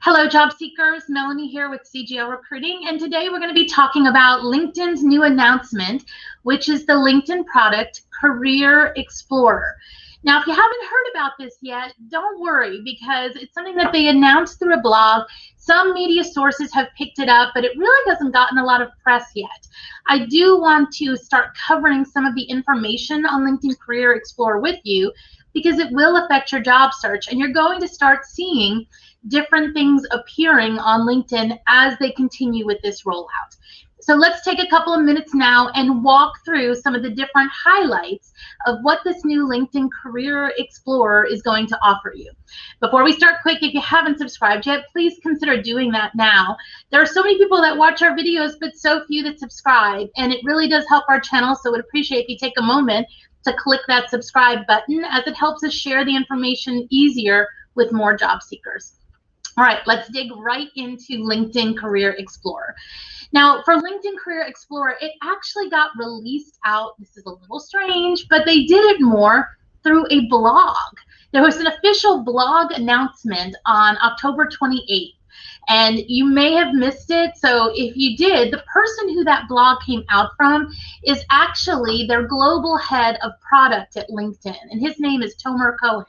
Hello, job seekers. Melanie here with CGL Recruiting, and today we're going to be talking about LinkedIn's new announcement, which is the LinkedIn product Career Explorer. Now, if you haven't heard about this yet, don't worry, because it's something that they announced through a blog. Some media sources have picked it up, but it really hasn't gotten a lot of press yet. I do want to start covering some of the information on LinkedIn Career Explorer with you, because it will affect your job search, and you're going to start seeing different things appearing on LinkedIn as they continue with this rollout. So let's take a couple of minutes now and walk through some of the different highlights of what this new LinkedIn Career Explorer is going to offer you. Before we start, quick, if you haven't subscribed yet, please consider doing that now. There are so many people that watch our videos, but so few that subscribe, and it really does help our channel, so I would appreciate if you take a moment to click that subscribe button, as it helps us share the information easier with more job seekers. All right, let's dig right into LinkedIn Career Explorer. Now, for LinkedIn Career Explorer, it actually got released out, this is a little strange, but they did it more through a blog. There was an official blog announcement on October 28th, and you may have missed it. So if you did, the person who that blog came out from is actually their global head of product at LinkedIn, and his name is Tomer Cohen.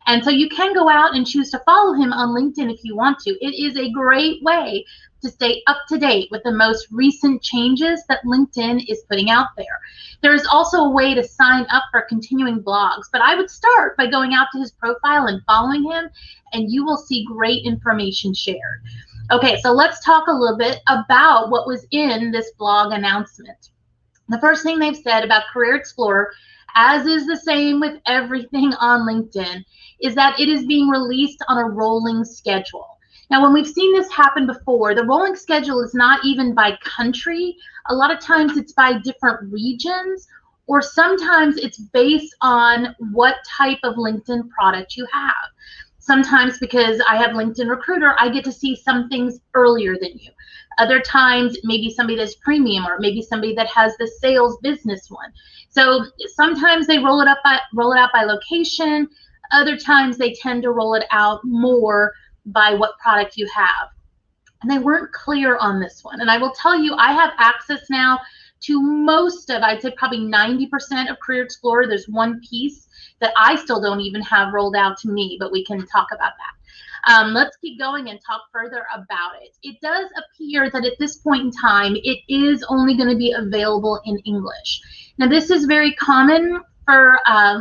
And so you can go out and choose to follow him on LinkedIn if you want to. It is a great way to stay up to date with the most recent changes that LinkedIn is putting out there. There is also a way to sign up for continuing blogs, but I would start by going out to his profile and following him, and you will see great information shared. Okay, so let's talk a little bit about what was in this blog announcement. The first thing they've said about Career Explorer, as is the same with everything on LinkedIn, is that it is being released on a rolling schedule. Now, when we've seen this happen before, the rolling schedule is not even by country. A lot of times it's by different regions, or sometimes it's based on what type of LinkedIn product you have. Sometimes, because I have LinkedIn Recruiter, I get to see some things earlier than you. Other times, maybe somebody that's premium, or maybe somebody that has the sales business one. So sometimes they roll it out by location. Other times they tend to roll it out more by what product you have. And they weren't clear on this one. And I will tell you, I have access now to most of, I'd say probably 90% of Career Explorer. There's one piece that I still don't even have rolled out to me, but we can talk about that. Let's keep going and talk further about it. It does appear that at this point in time, it is only going to be available in English. Now, this is very common for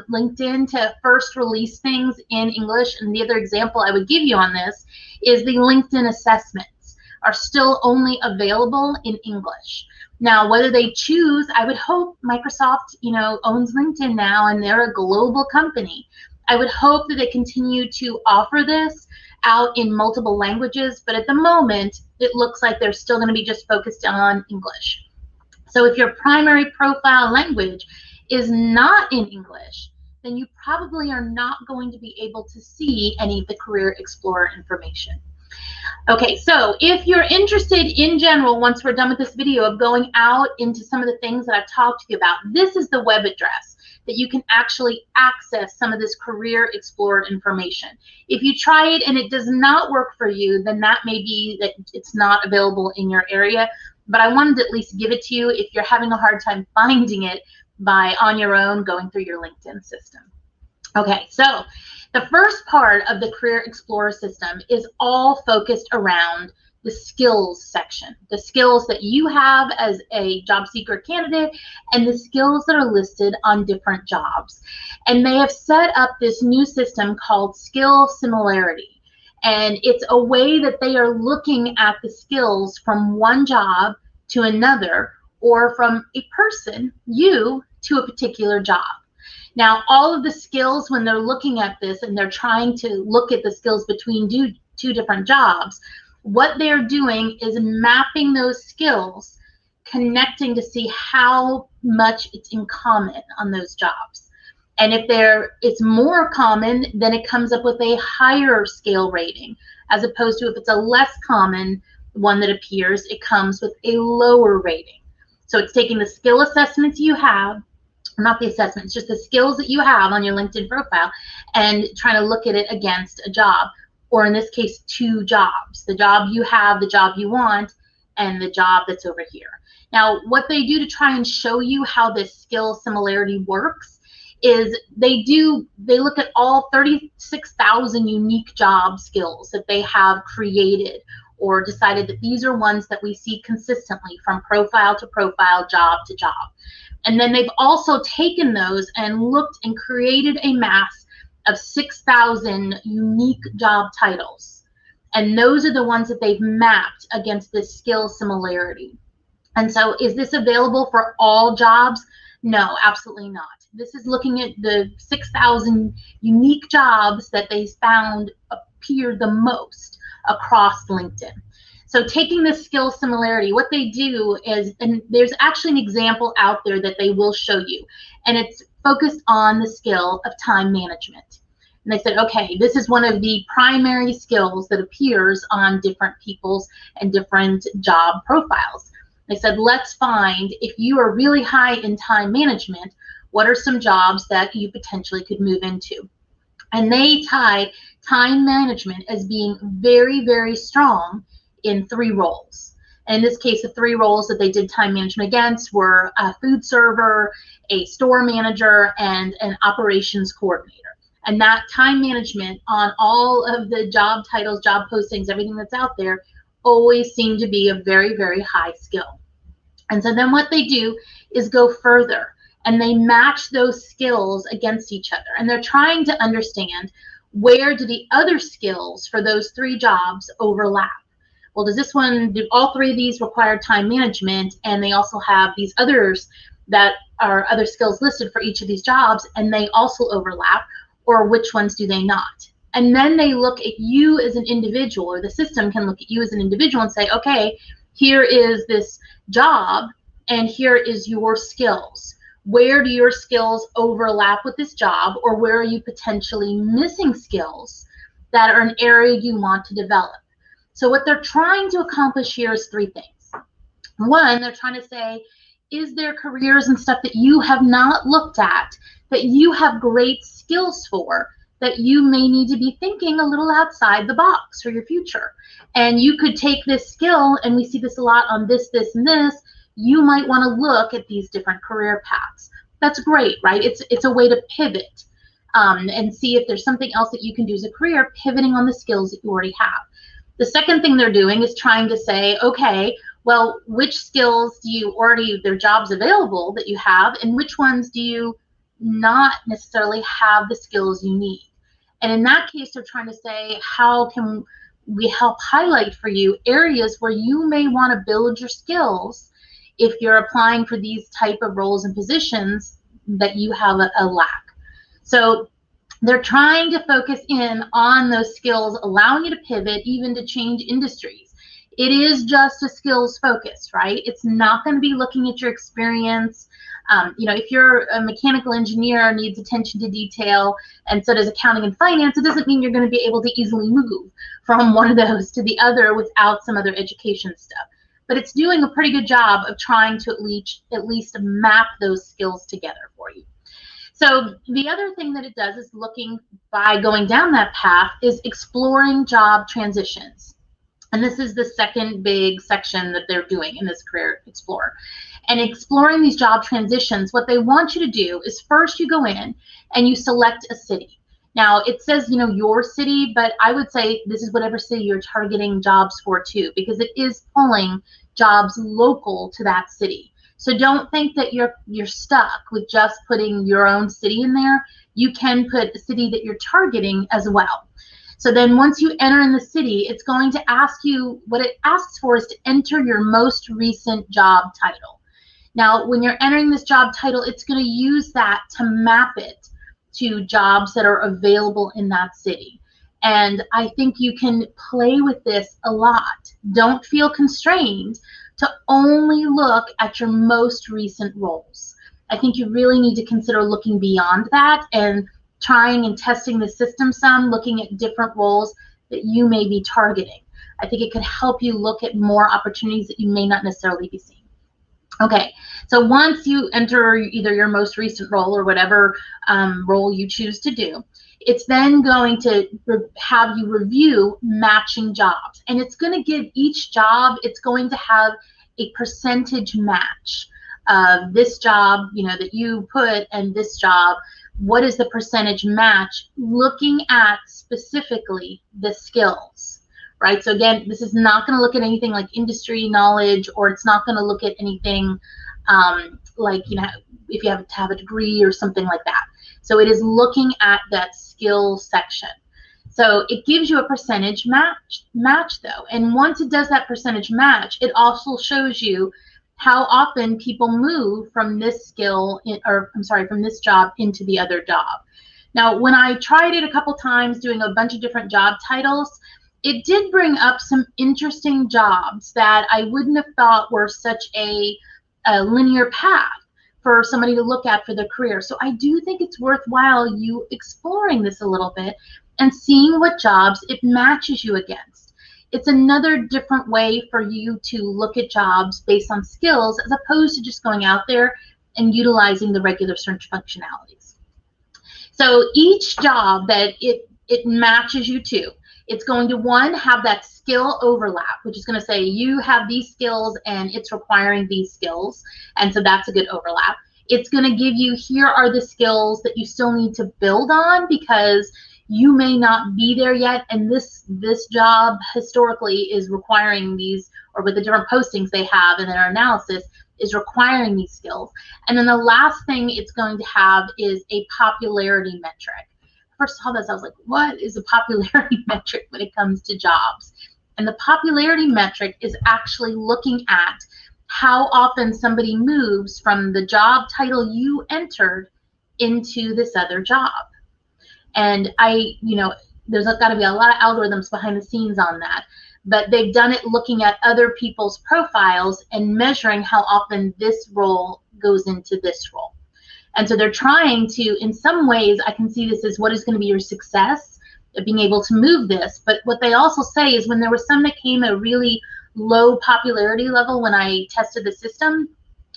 LinkedIn to first release things in English. And the other example I would give you on this is the LinkedIn assessments are still only available in English. Now, whether they choose, I would hope Microsoft, owns LinkedIn now, and they're a global company. I would hope that they continue to offer this out in multiple languages, but at the moment, it looks like they're still going to be just focused on English. So if your primary profile language is not in English, then you probably are not going to be able to see any of the Career Explorer information. Okay, so if you're interested in general, once we're done with this video, of going out into some of the things that I've talked to you about, this is the web address that you can actually access some of this Career Explorer information. If you try it and it does not work for you, then that may be that it's not available in your area. But I wanted to at least give it to you if you're having a hard time finding it by on your own going through your LinkedIn system. Okay, so the first part of the Career Explorer system is all focused around the skills section, the skills that you have as a job seeker candidate and the skills that are listed on different jobs. And they have set up this new system called Skill Similarity. And it's a way that they are looking at the skills from one job to another, or from a person, you, to a particular job. Now, all of the skills, when they're looking at this and they're trying to look at the skills between two different jobs, what they're doing is mapping those skills, connecting to see how much it's in common on those jobs. And if it's more common, then it comes up with a higher scale rating, as opposed to if it's a less common one that appears, it comes with a lower rating. So it's taking the skill assessments you have, not the assessments, just the skills that you have on your LinkedIn profile, and trying to look at it against a job. or in this case, 2 jobs, the job you have, the job you want, and the job that's over here. Now, what they do to try and show you how this skill similarity works is they look at all 36,000 unique job skills that they have created or decided that these are ones that we see consistently from profile to profile, job to job. And then they've also taken those and looked and created a mass of 6,000 unique job titles. And those are the ones that they've mapped against this skill similarity. And so is this available for all jobs? No, absolutely not. This is looking at the 6,000 unique jobs that they found appear the most across LinkedIn. So taking this skill similarity, what they do is, and there's actually an example out there that they will show you, and it's focused on the skill of time management. And they said, okay, this is one of the primary skills that appears on different people's and different job profiles. They said, let's find, if you are really high in time management, what are some jobs that you potentially could move into? And they tied time management as being very, very strong in 3 roles. And in this case, the 3 roles that they did time management against were a food server, a store manager, and an operations coordinator. And that time management on all of the job titles, job postings, everything that's out there, always seemed to be a very, very high skill. And so then what they do is go further, and they match those skills against each other. And they're trying to understand, where do the other skills for those 3 jobs overlap? Well, does this one, do all 3 of these require time management, and they also have these others that are other skills listed for each of these jobs, and they also overlap, or which ones do they not? And then they look at you as an individual, or the system can look at you as an individual and say, okay, here is this job, and here is your skills. Where do your skills overlap with this job, or where are you potentially missing skills that are an area you want to develop? So what they're trying to accomplish here is 3 things. One, they're trying to say, is there careers and stuff that you have not looked at, that you have great skills for, that you may need to be thinking a little outside the box for your future? And you could take this skill, and we see this a lot on this, and this, you might want to look at these different career paths. That's great, right? It's a way to pivot and see if there's something else that you can do as a career, pivoting on the skills that you already have. The second thing they're doing is trying to say, okay, well, which skills do you already, there are jobs available that you have, and which ones do you not necessarily have the skills you need? And in that case, they're trying to say, how can we help highlight for you areas where you may want to build your skills if you're applying for these type of roles and positions that you have a lack. So they're trying to focus in on those skills, allowing you to pivot, even to change industries. It is just a skills focus, right? It's not going to be looking at your experience. If you're a mechanical engineer, needs attention to detail, and so does accounting and finance, it doesn't mean you're going to be able to easily move from one of those to the other without some other education stuff. But it's doing a pretty good job of trying to at least map those skills together for you. So the other thing that it does is looking, by going down that path, is exploring job transitions. And this is the second big section that they're doing in this Career Explorer. And exploring these job transitions, what they want you to do is first you go in and you select a city. Now it says, your city, but I would say this is whatever city you're targeting jobs for too, because it is pulling jobs local to that city. So don't think that you're stuck with just putting your own city in there. You can put the city that you're targeting as well. So then once you enter in the city, it's going to ask you, what it asks for is to enter your most recent job title. Now, when you're entering this job title, it's going to use that to map it to jobs that are available in that city. And I think you can play with this a lot. Don't feel constrained to only look at your most recent roles. I think you really need to consider looking beyond that and trying and testing the system some, looking at different roles that you may be targeting. I think it could help you look at more opportunities that you may not necessarily be seeing. Okay, so once you enter either your most recent role or whatever role you choose to do, It's then going to have you review matching jobs, and it's going to give each job, it's going to have a percentage match of this job, that you put, and this job. What is the percentage match, looking at specifically the skills, right? So again, this is not going to look at anything like industry knowledge, or it's not going to look at anything like, if you have to have a degree or something like that. So it is looking at that skill section. So it gives you a percentage match though. And once it does that percentage match, it also shows you how often people move from this skill, from this job into the other job. Now, when I tried it a couple times doing a bunch of different job titles, it did bring up some interesting jobs that I wouldn't have thought were such a linear path for somebody to look at for their career. So I do think it's worthwhile you exploring this a little bit and seeing what jobs it matches you against. It's another different way for you to look at jobs based on skills, as opposed to just going out there and utilizing the regular search functionalities. So each job that it matches you to, it's going to, one, have that skill overlap, which is going to say you have these skills and it's requiring these skills, and so that's a good overlap. It's going to give you, here are the skills that you still need to build on because you may not be there yet, and this job historically is requiring these, or with the different postings they have in their analysis, is requiring these skills. And then the last thing it's going to have is a popularity metric. First saw this, I was like, what is a popularity metric when it comes to jobs? And the popularity metric is actually looking at how often somebody moves from the job title you entered into this other job. And there's got to be a lot of algorithms behind the scenes on that, but they've done it looking at other people's profiles and measuring how often this role goes into this role. And so they're trying to, in some ways, I can see this as what is going to be your success of being able to move this. But what they also say is when there was some that came at a really low popularity level when I tested the system,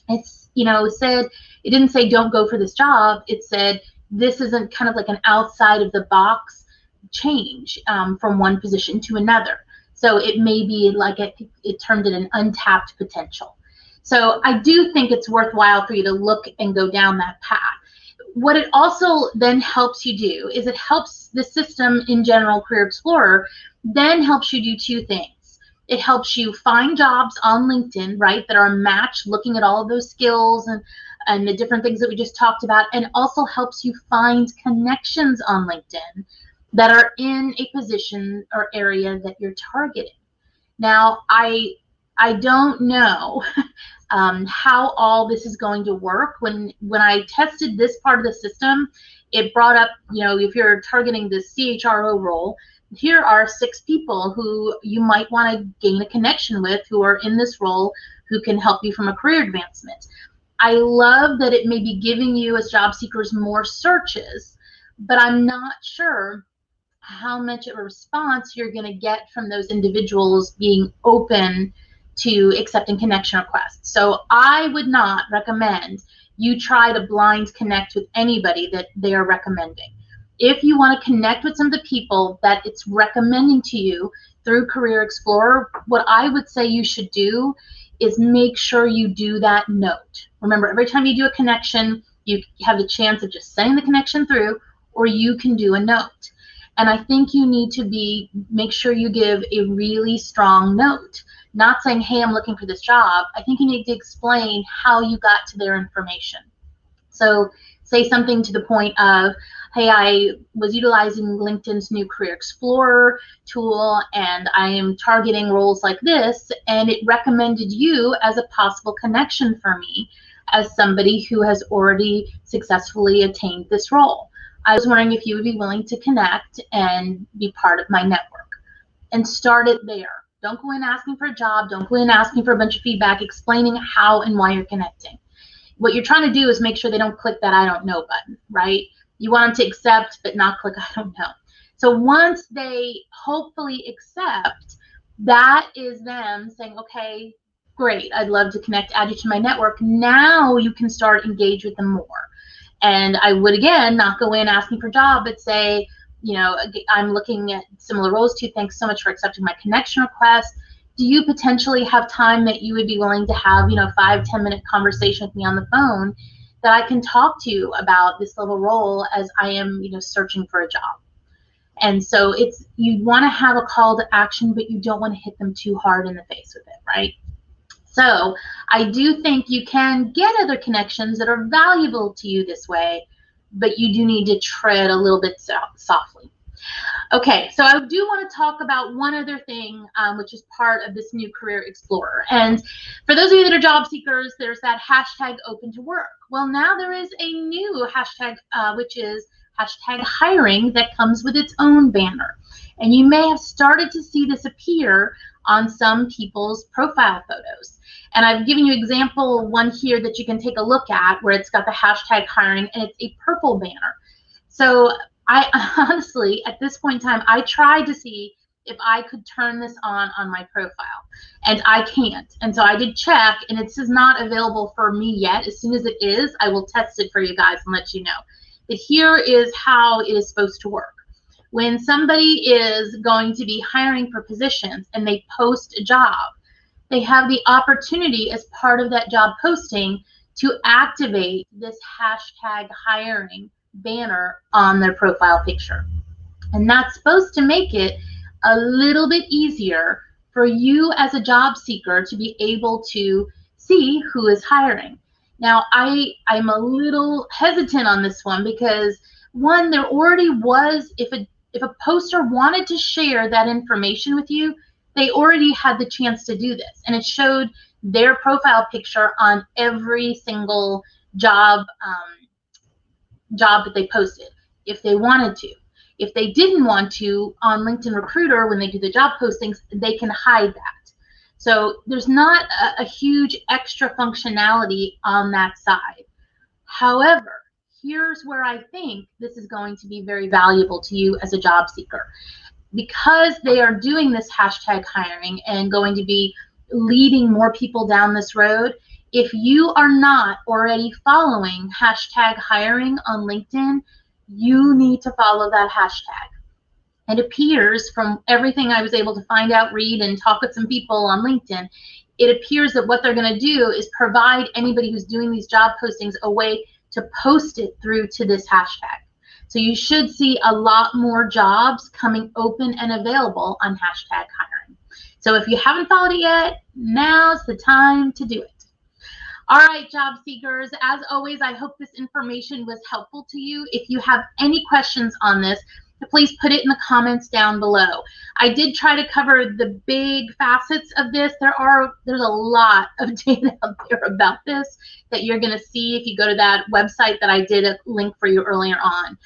it's, said, it didn't say don't go for this job. It said this isn't kind of like an outside of the box change from one position to another. So it may be like it termed it an untapped potential. So I do think it's worthwhile for you to look and go down that path. What it also then helps you do is it helps the system in general, Career Explorer, then helps you do two things. It helps you find jobs on LinkedIn, right, that are matched, looking at all of those skills and the different things that we just talked about, and also helps you find connections on LinkedIn that are in a position or area that you're targeting. Now, I don't know how all this is going to work. When I tested this part of the system, it brought up, if you're targeting the CHRO role, here are 6 people who you might want to gain a connection with who are in this role who can help you from a career advancement. I love that it may be giving you as job seekers more searches, but I'm not sure how much of a response you're going to get from those individuals being open to accepting connection requests. So I would not recommend you try to blind connect with anybody that they are recommending. If you want to connect with some of the people that it's recommending to you through Career Explorer, what I would say you should do is make sure you do that note. Remember, every time you do a connection, you have the chance of just sending the connection through, or you can do a note. And I think you need to make sure you give a really strong note. Not saying, hey, I'm looking for this job. I think you need to explain how you got to their information. So say something to the point of, hey, I was utilizing LinkedIn's new Career Explorer tool, and I am targeting roles like this, and it recommended you as a possible connection for me as somebody who has already successfully attained this role. I was wondering if you would be willing to connect and be part of my network. And start it there. Don't go in asking for a job. Don't go in asking for a bunch of feedback, explaining how and why you're connecting. What you're trying to do is make sure they don't click that I don't know button, right? You want them to accept, but not click I don't know. So once they hopefully accept, that is them saying, okay, great, I'd love to connect, add you to my network. Now you can start engage with them more. And I would, again, not go in asking for a job, but say, you know, I'm looking at similar roles to you. Thanks so much for accepting my connection request. Do you potentially have time that you would be willing to have, you know, 5-10 minute conversation with me on the phone that I can talk to you about this little role as I am, you know, searching for a job? And so it's, you want to have a call to action, but you don't want to hit them too hard in the face with it, right? So I do think you can get other connections that are valuable to you this way, but you do need to tread a little bit softly. Okay, so I do want to talk about one other thing, which is part of this new Career Explorer. And for those of you that are job seekers, there's that hashtag open to work. Well, now there is a new hashtag, which is hashtag hiring, that comes with its own banner. And you may have started to see this appear on some people's profile photos. And I've given you example one here that you can take a look at where it's got the hashtag hiring and it's a purple banner. So I honestly, at this point in time, I tried to see if I could turn this on my profile, and I can't. And so I did check, and it is not available for me yet. As soon as it is, I will test it for you guys and let you know. But here is how it is supposed to work. When somebody is going to be hiring for positions and they post a job, they have the opportunity as part of that job posting to activate this hashtag hiring banner on their profile picture. And that's supposed to make it a little bit easier for you as a job seeker to be able to see who is hiring. Now, I'm a little hesitant on this one because, one, there already was, if a poster wanted to share that information with you, they already had the chance to do this. And it showed their profile picture on every single job that they posted, if they wanted to. If they didn't want to, on LinkedIn Recruiter, when they do the job postings, they can hide that. So there's not a huge extra functionality on that side. However, here's where I think this is going to be very valuable to you as a job seeker. Because they are doing this hashtag hiring and going to be leading more people down this road, if you are not already following hashtag hiring on LinkedIn, you need to follow that hashtag. It appears, from everything I was able to find out, read, and talk with some people on LinkedIn, it appears that what they're going to do is provide anybody who's doing these job postings a way to post it through to this hashtag. So you should see a lot more jobs coming open and available on hashtag hiring. So if you haven't followed it yet, now's the time to do it. All right, job seekers, as always, I hope this information was helpful to you. If you have any questions on this, please put it in the comments down below. I did try to cover the big facets of this. There's a lot of data out there about this that you're going to see if you go to that website that I did a link for you earlier on.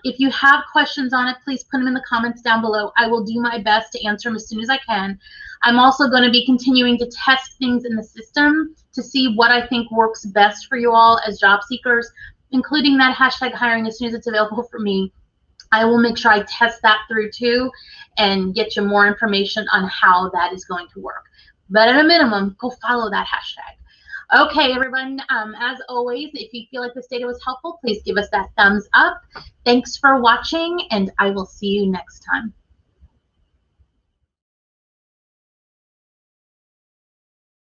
If you have questions on it, please put them in the comments down below. I will do my best to answer them as soon as I can. I'm also going to be continuing to test things in the system to see what I think works best for you all as job seekers, including that hashtag hiring. As soon as it's available for me, I will make sure I test that through too and get you more information on how that is going to work. But at a minimum, go follow that hashtag. Okay, everyone, as always, if you feel like this data was helpful, please give us that thumbs up. Thanks for watching, and I will see you next time.